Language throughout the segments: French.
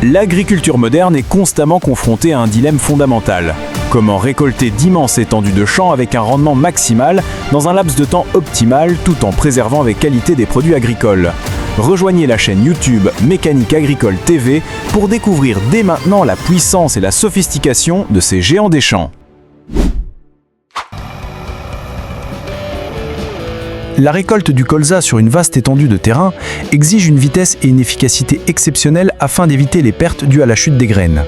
L'agriculture moderne est constamment confrontée à un dilemme fondamental. Comment récolter d'immenses étendues de champs avec un rendement maximal dans un laps de temps optimal tout en préservant avec qualité des produits agricoles? Rejoignez la chaîne YouTube Mécanique Agricole TV pour découvrir dès maintenant la puissance et la sophistication de ces géants des champs. La récolte du colza sur une vaste étendue de terrain exige une vitesse et une efficacité exceptionnelles afin d'éviter les pertes dues à la chute des graines.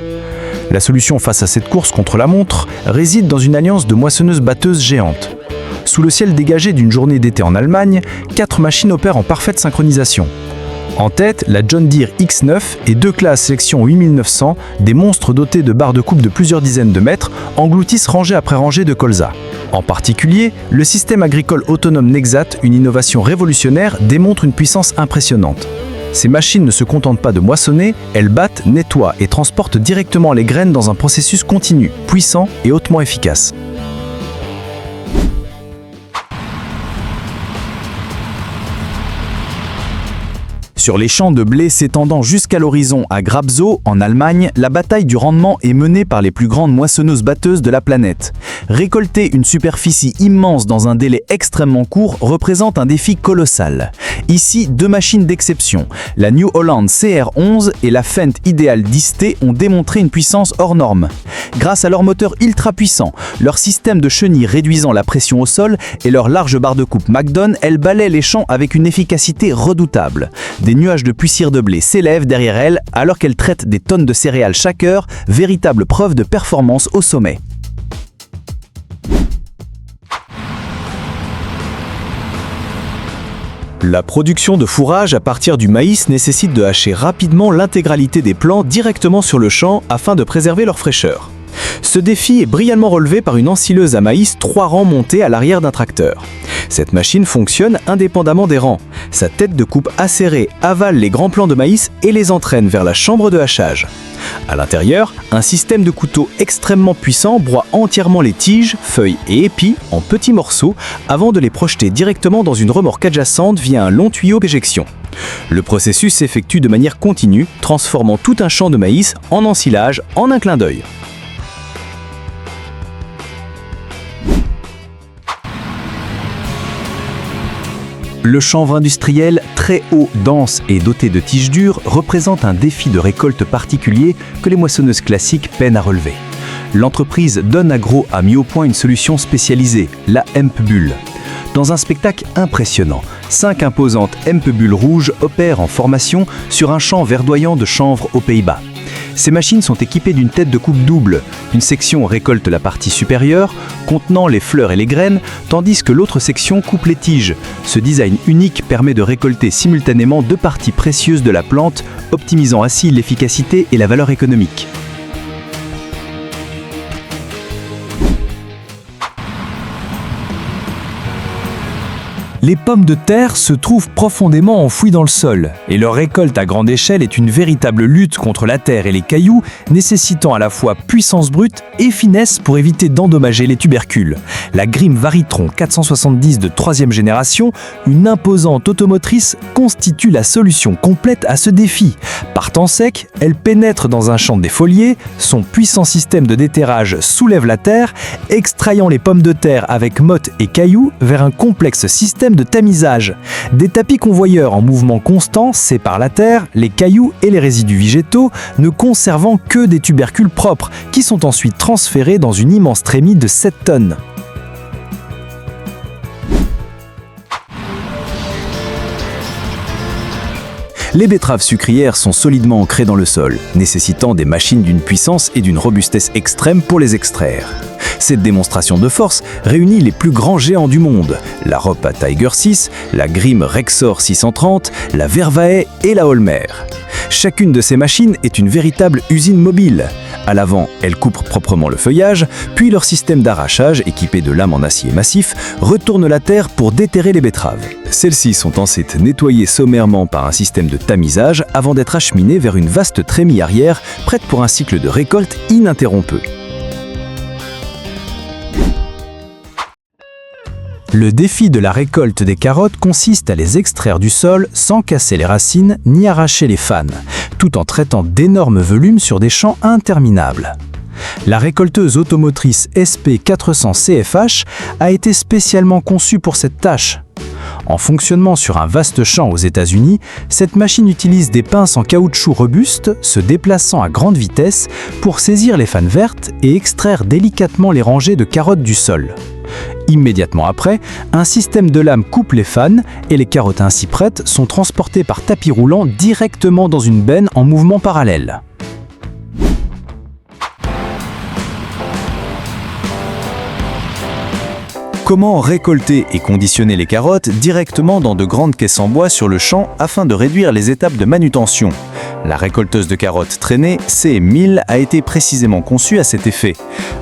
La solution face à cette course contre la montre réside dans une alliance de moissonneuses-batteuses géantes. Sous le ciel dégagé d'une journée d'été en Allemagne, 4 machines opèrent en parfaite synchronisation. En tête, la John Deere X9 et 2 classes section 8900, des monstres dotés de barres de coupe de plusieurs dizaines de mètres, engloutissent rangée après rangée de colza. En particulier, le système agricole autonome Nexat, une innovation révolutionnaire, démontre une puissance impressionnante. Ces machines ne se contentent pas de moissonner, elles battent, nettoient et transportent directement les graines dans un processus continu, puissant et hautement efficace. Sur les champs de blé s'étendant jusqu'à l'horizon à Grabzow, en Allemagne, la bataille du rendement est menée par les plus grandes moissonneuses-batteuses de la planète. Récolter une superficie immense dans un délai extrêmement court représente un défi colossal. Ici, 2 machines d'exception, la New Holland CR11 et la Fendt Ideal 10T ont démontré une puissance hors norme. Grâce à leur moteur ultra puissant, leur système de chenilles réduisant la pression au sol et leur large barre de coupe McDon, elles balaient les champs avec une efficacité redoutable. Des nuages de poussière de blé s'élèvent derrière elles alors qu'elles traitent des tonnes de céréales chaque heure, véritable preuve de performance au sommet. La production de fourrage à partir du maïs nécessite de hacher rapidement l'intégralité des plants directement sur le champ afin de préserver leur fraîcheur. Ce défi est brillamment relevé par une ensileuse à maïs 3 rangs montée à l'arrière d'un tracteur. Cette machine fonctionne indépendamment des rangs. Sa tête de coupe acérée avale les grands plants de maïs et les entraîne vers la chambre de hachage. À l'intérieur, un système de couteau extrêmement puissant broie entièrement les tiges, feuilles et épis en petits morceaux avant de les projeter directement dans une remorque adjacente via un long tuyau d'éjection. Le processus s'effectue de manière continue, transformant tout un champ de maïs en ensilage en un clin d'œil. Le chanvre industriel, très haut, dense et doté de tiges dures, représente un défi de récolte particulier que les moissonneuses classiques peinent à relever. L'entreprise Donn Agro a mis au point une solution spécialisée, la Hempbull. Dans un spectacle impressionnant, 5 imposantes Hempbull rouges opèrent en formation sur un champ verdoyant de chanvre aux Pays-Bas. Ces machines sont équipées d'une tête de coupe double. Une section récolte la partie supérieure, contenant les fleurs et les graines, tandis que l'autre section coupe les tiges. Ce design unique permet de récolter simultanément 2 parties précieuses de la plante, optimisant ainsi l'efficacité et la valeur économique. Les pommes de terre se trouvent profondément enfouies dans le sol, et leur récolte à grande échelle est une véritable lutte contre la terre et les cailloux, nécessitant à la fois puissance brute et finesse pour éviter d'endommager les tubercules. La Grimm Varitron 470 de 3e génération, une imposante automotrice, constitue la solution complète à ce défi. Par temps sec, elle pénètre dans un champ défolié, son puissant système de déterrage soulève la terre, extrayant les pommes de terre avec mottes et cailloux vers un complexe système de tamisage. Des tapis convoyeurs en mouvement constant séparent la terre, les cailloux et les résidus végétaux, ne conservant que des tubercules propres, qui sont ensuite transférés dans une immense trémie de 7 tonnes. Les betteraves sucrières sont solidement ancrées dans le sol, nécessitant des machines d'une puissance et d'une robustesse extrême pour les extraire. Cette démonstration de force réunit les plus grands géants du monde, la Ropa Tiger 6, la Grimm Rexor 630, la Vervae et la Holmer. Chacune de ces machines est une véritable usine mobile. À l'avant, elles coupent proprement le feuillage, puis leur système d'arrachage, équipé de lames en acier massif, retourne la terre pour déterrer les betteraves. Celles-ci sont ensuite nettoyées sommairement par un système de tamisage avant d'être acheminées vers une vaste trémie arrière, prête pour un cycle de récolte ininterrompu. Le défi de la récolte des carottes consiste à les extraire du sol sans casser les racines ni arracher les fanes. tout en traitant d'énormes volumes sur des champs interminables. La récolteuse automotrice SP400 CFH a été spécialement conçue pour cette tâche. En fonctionnement sur un vaste champ aux États-Unis, cette machine utilise des pinces en caoutchouc robuste, se déplaçant à grande vitesse pour saisir les fanes vertes et extraire délicatement les rangées de carottes du sol. Immédiatement après, un système de lames coupe les fanes et les carottes ainsi prêtes sont transportées par tapis roulant directement dans une benne en mouvement parallèle. Comment récolter et conditionner les carottes directement dans de grandes caisses en bois sur le champ afin de réduire les étapes de manutention? La récolteuse de carottes traînées C1000 a été précisément conçue à cet effet.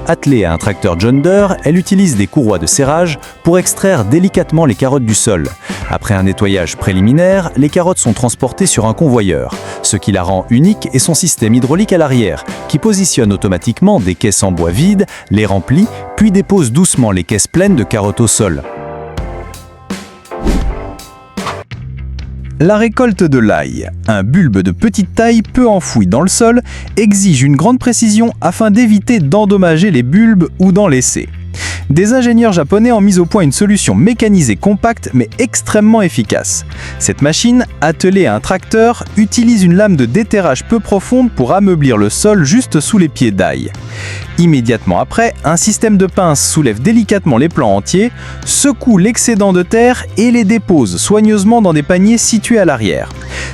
Attelée à un tracteur John Deere, elle utilise des courroies de serrage pour extraire délicatement les carottes du sol. Après un nettoyage préliminaire, les carottes sont transportées sur un convoyeur. Ce qui la rend unique est son système hydraulique à l'arrière, qui positionne automatiquement des caisses en bois vides, les remplit, puis dépose doucement les caisses pleines de carottes au sol. La récolte de l'ail, un bulbe de petite taille peu enfoui dans le sol, exige une grande précision afin d'éviter d'endommager les bulbes ou d'en laisser. Des ingénieurs japonais ont mis au point une solution mécanisée compacte mais extrêmement efficace. Cette machine, attelée à un tracteur, utilise une lame de déterrage peu profonde pour ameublir le sol juste sous les pieds d'ail. Immédiatement après, un système de pinces soulève délicatement les plants entiers, secoue l'excédent de terre et les dépose soigneusement dans des paniers situés à l'arrière.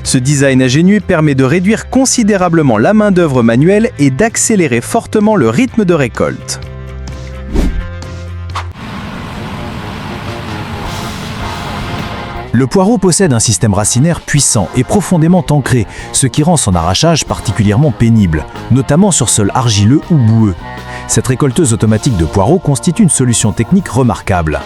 Ce design ingénieux permet de réduire considérablement la main-d'œuvre manuelle et d'accélérer fortement le rythme de récolte. Le poireau possède un système racinaire puissant et profondément ancré, ce qui rend son arrachage particulièrement pénible, notamment sur sol argileux ou boueux. Cette récolteuse automatique de poireaux constitue une solution technique remarquable.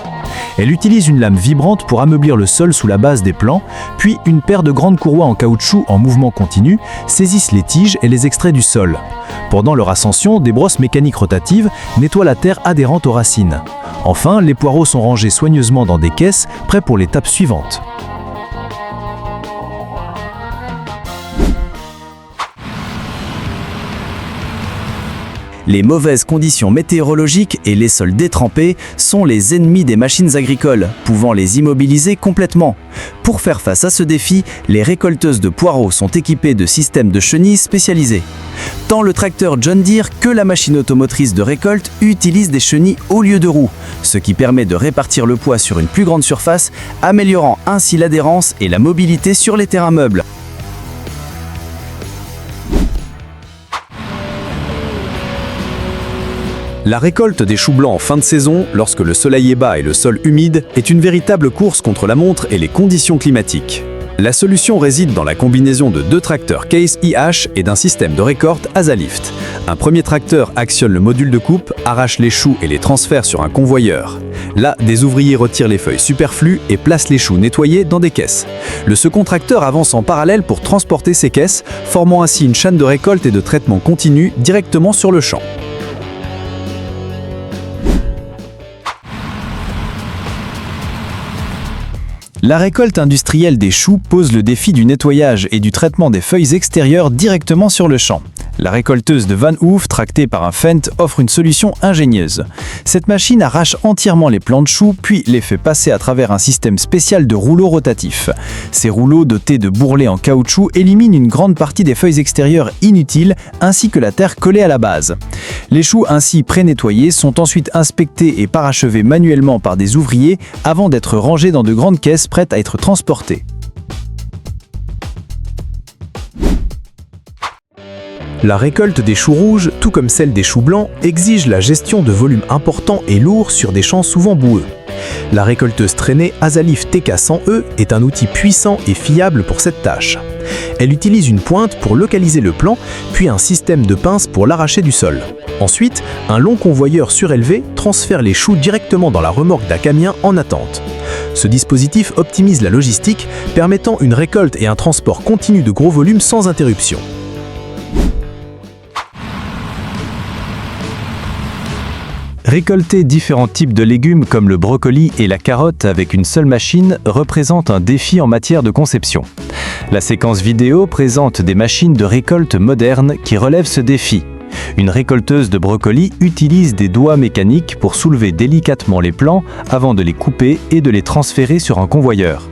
Elle utilise une lame vibrante pour ameublir le sol sous la base des plants, puis une paire de grandes courroies en caoutchouc en mouvement continu saisissent les tiges et les extraits du sol. Pendant leur ascension, des brosses mécaniques rotatives nettoient la terre adhérente aux racines. Enfin, les poireaux sont rangés soigneusement dans des caisses, prêts pour l'étape suivante. Les mauvaises conditions météorologiques et les sols détrempés sont les ennemis des machines agricoles, pouvant les immobiliser complètement. Pour faire face à ce défi, les récolteuses de poireaux sont équipées de systèmes de chenilles spécialisés. Tant le tracteur John Deere que la machine automotrice de récolte utilisent des chenilles au lieu de roues, ce qui permet de répartir le poids sur une plus grande surface, améliorant ainsi l'adhérence et la mobilité sur les terrains meubles. La récolte des choux blancs en fin de saison, lorsque le soleil est bas et le sol humide, est une véritable course contre la montre et les conditions climatiques. La solution réside dans la combinaison de deux tracteurs Case IH et d'un système de récolte Azalift. Un premier tracteur actionne le module de coupe, arrache les choux et les transfère sur un convoyeur. Là, des ouvriers retirent les feuilles superflues et placent les choux nettoyés dans des caisses. Le second tracteur avance en parallèle pour transporter ces caisses, formant ainsi une chaîne de récolte et de traitement continu directement sur le champ. La récolte industrielle des choux pose le défi du nettoyage et du traitement des feuilles extérieures directement sur le champ. La récolteuse de Van Hoof, tractée par un Fendt, offre une solution ingénieuse. Cette machine arrache entièrement les plants de choux, puis les fait passer à travers un système spécial de rouleaux rotatifs. Ces rouleaux, dotés de bourrelets en caoutchouc, éliminent une grande partie des feuilles extérieures inutiles, ainsi que la terre collée à la base. Les choux ainsi pré-nettoyés sont ensuite inspectés et parachevés manuellement par des ouvriers avant d'être rangés dans de grandes caisses prêtes à être transportées. La récolte des choux rouges, tout comme celle des choux blancs, exige la gestion de volumes importants et lourds sur des champs souvent boueux. La récolteuse traînée Azalift TK100E est un outil puissant et fiable pour cette tâche. Elle utilise une pointe pour localiser le plant, puis un système de pinces pour l'arracher du sol. Ensuite, un long convoyeur surélevé transfère les choux directement dans la remorque d'un camion en attente. Ce dispositif optimise la logistique, permettant une récolte et un transport continu de gros volumes sans interruption. Récolter différents types de légumes comme le brocoli et la carotte avec une seule machine représente un défi en matière de conception. La séquence vidéo présente des machines de récolte modernes qui relèvent ce défi. Une récolteuse de brocoli utilise des doigts mécaniques pour soulever délicatement les plants avant de les couper et de les transférer sur un convoyeur.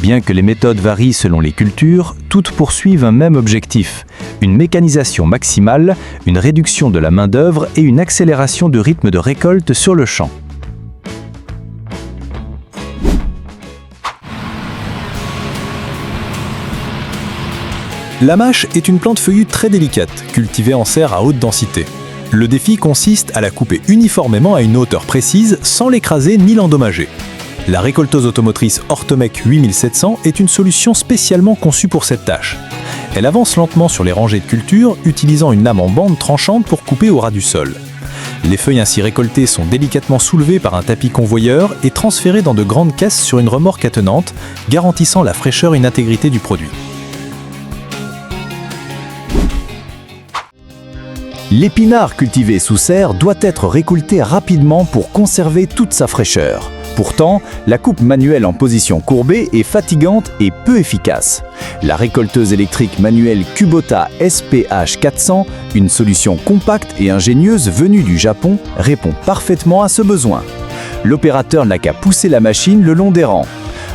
Bien que les méthodes varient selon les cultures, toutes poursuivent un même objectif, une mécanisation maximale, une réduction de la main-d'œuvre et une accélération du rythme de récolte sur le champ. La mâche est une plante feuillue très délicate, cultivée en serre à haute densité. Le défi consiste à la couper uniformément à une hauteur précise sans l'écraser ni l'endommager. La récolteuse automotrice Ortomec 8700 est une solution spécialement conçue pour cette tâche. Elle avance lentement sur les rangées de culture, utilisant une lame en bande tranchante pour couper au ras du sol. Les feuilles ainsi récoltées sont délicatement soulevées par un tapis convoyeur et transférées dans de grandes caisses sur une remorque attenante, garantissant la fraîcheur et l'intégrité du produit. L'épinard cultivé sous serre doit être récolté rapidement pour conserver toute sa fraîcheur. Pourtant, la coupe manuelle en position courbée est fatigante et peu efficace. La récolteuse électrique manuelle Kubota SPH 400, une solution compacte et ingénieuse venue du Japon, répond parfaitement à ce besoin. L'opérateur n'a qu'à pousser la machine le long des rangs.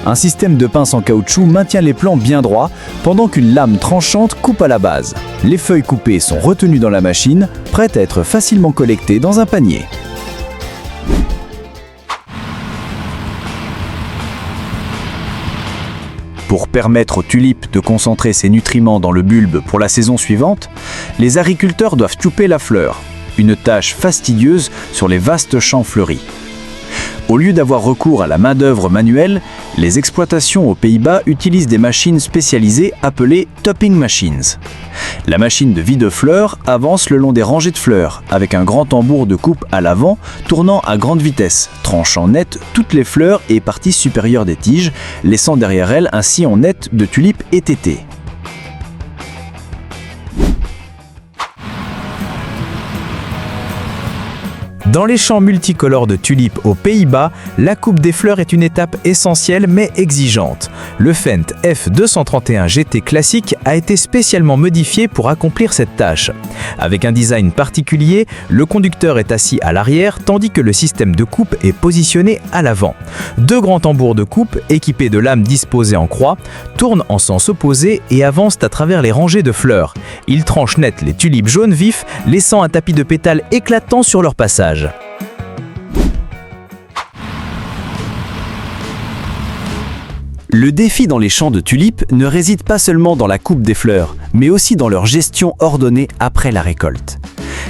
Un système de pince en caoutchouc maintient les plants bien droits, pendant qu'une lame tranchante coupe à la base. Les feuilles coupées sont retenues dans la machine, prêtes à être facilement collectées dans un panier. Pour permettre aux tulipes de concentrer ses nutriments dans le bulbe pour la saison suivante, les agriculteurs doivent tuper la fleur, une tâche fastidieuse sur les vastes champs fleuris. Au lieu d'avoir recours à la main-d'œuvre manuelle, les exploitations aux Pays-Bas utilisent des machines spécialisées appelées topping machines. La machine de vide-fleurs avance le long des rangées de fleurs, avec un grand tambour de coupe à l'avant tournant à grande vitesse, tranchant net toutes les fleurs et parties supérieures des tiges, laissant derrière elles un sillon net de tulipes étêtées. Dans les champs multicolores de tulipes aux Pays-Bas, la coupe des fleurs est une étape essentielle mais exigeante. Le Fendt F231 GT classique a été spécialement modifié pour accomplir cette tâche. Avec un design particulier, le conducteur est assis à l'arrière tandis que le système de coupe est positionné à l'avant. Deux grands tambours de coupe équipés de lames disposées en croix tournent en sens opposé et avancent à travers les rangées de fleurs. Ils tranchent net les tulipes jaunes vifs, laissant un tapis de pétales éclatant sur leur passage. Le défi dans les champs de tulipes ne réside pas seulement dans la coupe des fleurs, mais aussi dans leur gestion ordonnée après la récolte.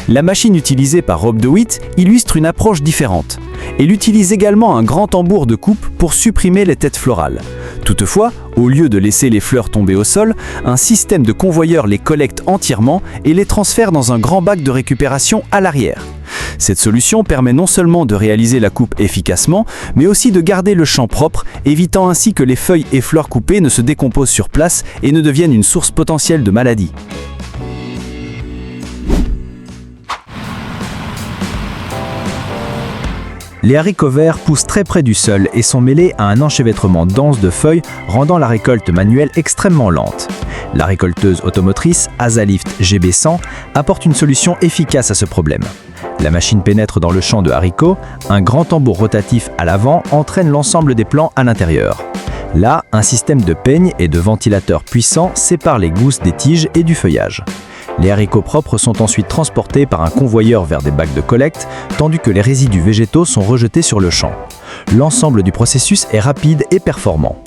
La machine utilisée par Rob DeWitt illustre une approche différente. Elle utilise également un grand tambour de coupe pour supprimer les têtes florales. Toutefois, au lieu de laisser les fleurs tomber au sol, un système de convoyeur les collecte entièrement et les transfère dans un grand bac de récupération à l'arrière. Cette solution permet non seulement de réaliser la coupe efficacement, mais aussi de garder le champ propre, évitant ainsi que les feuilles et fleurs coupées ne se décomposent sur place et ne deviennent une source potentielle de maladies. Les haricots verts poussent très près du sol et sont mêlés à un enchevêtrement dense de feuilles, rendant la récolte manuelle extrêmement lente. La récolteuse automotrice Azalift GB100 apporte une solution efficace à ce problème. La machine pénètre dans le champ de haricots, un grand tambour rotatif à l'avant entraîne l'ensemble des plants à l'intérieur. Là, un système de peigne et de ventilateurs puissants sépare les gousses des tiges et du feuillage. Les haricots propres sont ensuite transportés par un convoyeur vers des bacs de collecte, tandis que les résidus végétaux sont rejetés sur le champ. L'ensemble du processus est rapide et performant.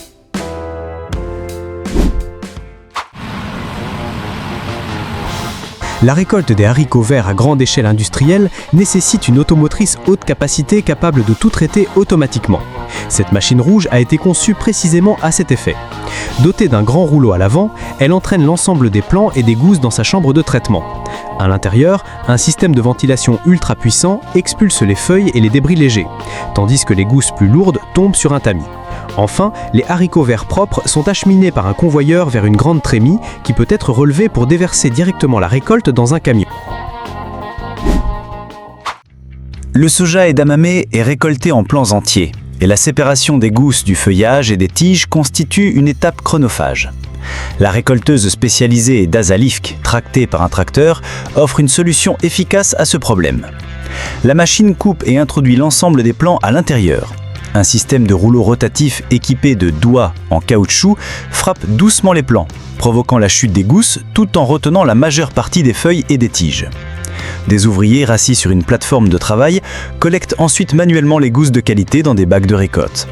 La récolte des haricots verts à grande échelle industrielle nécessite une automotrice haute capacité capable de tout traiter automatiquement. Cette machine rouge a été conçue précisément à cet effet. Dotée d'un grand rouleau à l'avant, elle entraîne l'ensemble des plants et des gousses dans sa chambre de traitement. À l'intérieur, un système de ventilation ultra puissant expulse les feuilles et les débris légers, tandis que les gousses plus lourdes tombent sur un tamis. Enfin, les haricots verts propres sont acheminés par un convoyeur vers une grande trémie qui peut être relevée pour déverser directement la récolte dans un camion. Le soja edamame est récolté en plants entiers, et la séparation des gousses du feuillage et des tiges constitue une étape chronophage. La récolteuse spécialisée Dasalifk, tractée par un tracteur, offre une solution efficace à ce problème. La machine coupe et introduit l'ensemble des plants à l'intérieur. Un système de rouleau rotatif équipé de doigts en caoutchouc frappe doucement les plants, provoquant la chute des gousses tout en retenant la majeure partie des feuilles et des tiges. Des ouvriers rassis sur une plateforme de travail collectent ensuite manuellement les gousses de qualité dans des bacs de récolte.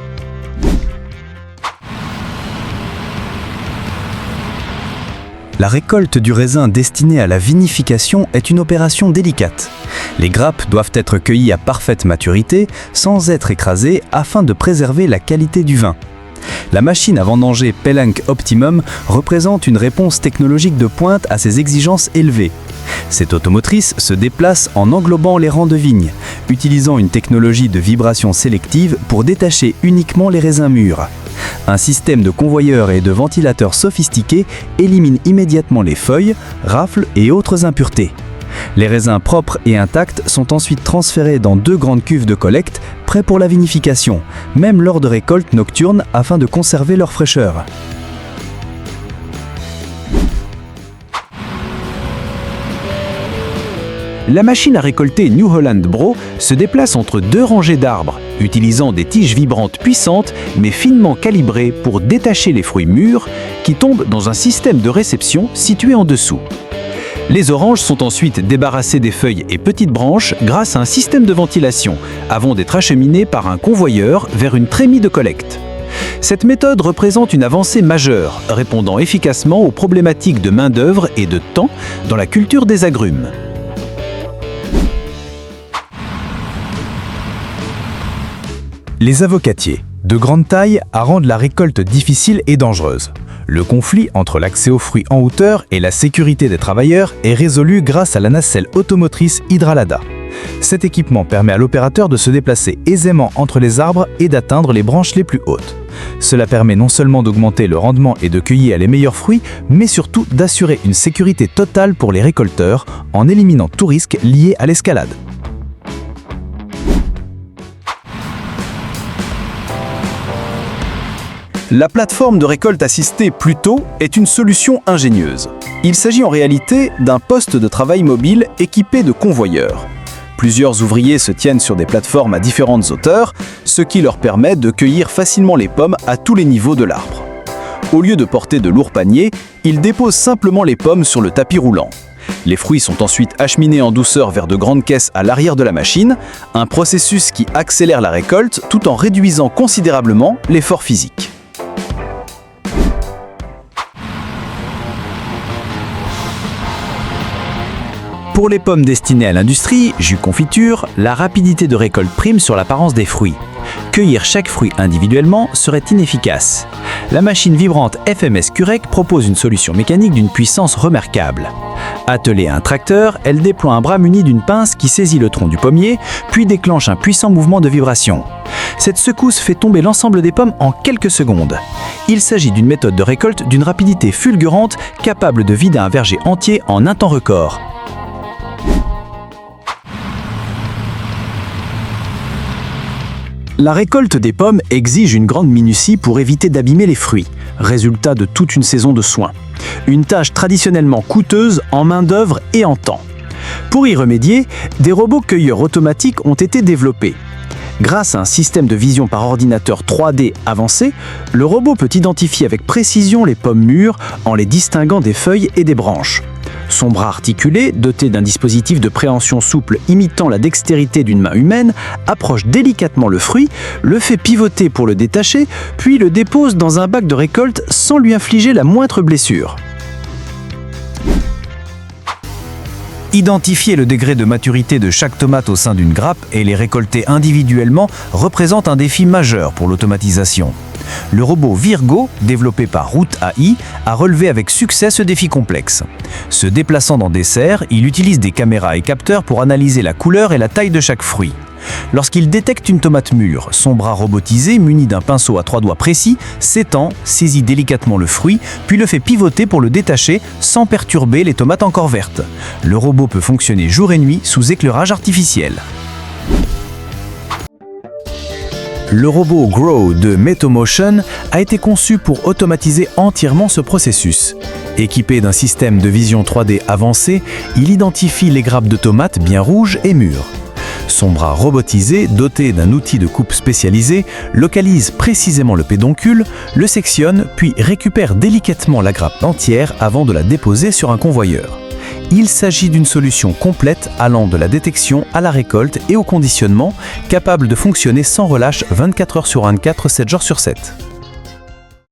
La récolte du raisin destiné à la vinification est une opération délicate. Les grappes doivent être cueillies à parfaite maturité, sans être écrasées, afin de préserver la qualité du vin. La machine à vendanger Pellenc Optimum représente une réponse technologique de pointe à ces exigences élevées. Cette automotrice se déplace en englobant les rangs de vignes, utilisant une technologie de vibration sélective pour détacher uniquement les raisins mûrs. Un système de convoyeurs et de ventilateurs sophistiqués élimine immédiatement les feuilles, rafles et autres impuretés. Les raisins propres et intacts sont ensuite transférés dans 2 grandes cuves de collecte, prêts pour la vinification, même lors de récoltes nocturnes afin de conserver leur fraîcheur. La machine à récolter New Holland Bro se déplace entre 2 rangées d'arbres, utilisant des tiges vibrantes puissantes mais finement calibrées pour détacher les fruits mûrs qui tombent dans un système de réception situé en dessous. Les oranges sont ensuite débarrassées des feuilles et petites branches grâce à un système de ventilation, avant d'être acheminées par un convoyeur vers une trémie de collecte. Cette méthode représente une avancée majeure, répondant efficacement aux problématiques de main-d'œuvre et de temps dans la culture des agrumes. Les avocatiers, de grande taille, rendent la récolte difficile et dangereuse. Le conflit entre l'accès aux fruits en hauteur et la sécurité des travailleurs est résolu grâce à la nacelle automotrice Hydralada. Cet équipement permet à l'opérateur de se déplacer aisément entre les arbres et d'atteindre les branches les plus hautes. Cela permet non seulement d'augmenter le rendement et de cueillir les meilleurs fruits, mais surtout d'assurer une sécurité totale pour les récolteurs en éliminant tout risque lié à l'escalade. La plateforme de récolte assistée Pluto est une solution ingénieuse. Il s'agit en réalité d'un poste de travail mobile équipé de convoyeurs. Plusieurs ouvriers se tiennent sur des plateformes à différentes hauteurs, ce qui leur permet de cueillir facilement les pommes à tous les niveaux de l'arbre. Au lieu de porter de lourds paniers, ils déposent simplement les pommes sur le tapis roulant. Les fruits sont ensuite acheminés en douceur vers de grandes caisses à l'arrière de la machine, un processus qui accélère la récolte tout en réduisant considérablement l'effort physique. Pour les pommes destinées à l'industrie, jus confiture, la rapidité de récolte prime sur l'apparence des fruits. Cueillir chaque fruit individuellement serait inefficace. La machine vibrante FMS Curec propose une solution mécanique d'une puissance remarquable. Attelée à un tracteur, elle déploie un bras muni d'une pince qui saisit le tronc du pommier, puis déclenche un puissant mouvement de vibration. Cette secousse fait tomber l'ensemble des pommes en quelques secondes. Il s'agit d'une méthode de récolte d'une rapidité fulgurante capable de vider un verger entier en un temps record. La récolte des pommes exige une grande minutie pour éviter d'abîmer les fruits, résultat de toute une saison de soins. Une tâche traditionnellement coûteuse en main-d'œuvre et en temps. Pour y remédier, des robots cueilleurs automatiques ont été développés. Grâce à un système de vision par ordinateur 3D avancé, le robot peut identifier avec précision les pommes mûres en les distinguant des feuilles et des branches. Son bras articulé, doté d'un dispositif de préhension souple imitant la dextérité d'une main humaine, approche délicatement le fruit, le fait pivoter pour le détacher, puis le dépose dans un bac de récolte sans lui infliger la moindre blessure. Identifier le degré de maturité de chaque tomate au sein d'une grappe et les récolter individuellement représente un défi majeur pour l'automatisation. Le robot Virgo, développé par Root AI, a relevé avec succès ce défi complexe. Se déplaçant dans des serres, il utilise des caméras et capteurs pour analyser la couleur et la taille de chaque fruit. Lorsqu'il détecte une tomate mûre, son bras robotisé, muni d'un pinceau à 3 doigts précis, s'étend, saisit délicatement le fruit, puis le fait pivoter pour le détacher sans perturber les tomates encore vertes. Le robot peut fonctionner jour et nuit sous éclairage artificiel. Le robot Grow de Metomotion a été conçu pour automatiser entièrement ce processus. Équipé d'un système de vision 3D avancé, il identifie les grappes de tomates bien rouges et mûres. Son bras robotisé, doté d'un outil de coupe spécialisé, localise précisément le pédoncule, le sectionne, puis récupère délicatement la grappe entière avant de la déposer sur un convoyeur. Il s'agit d'une solution complète allant de la détection à la récolte et au conditionnement, capable de fonctionner sans relâche 24 heures sur 24, 7 jours sur 7.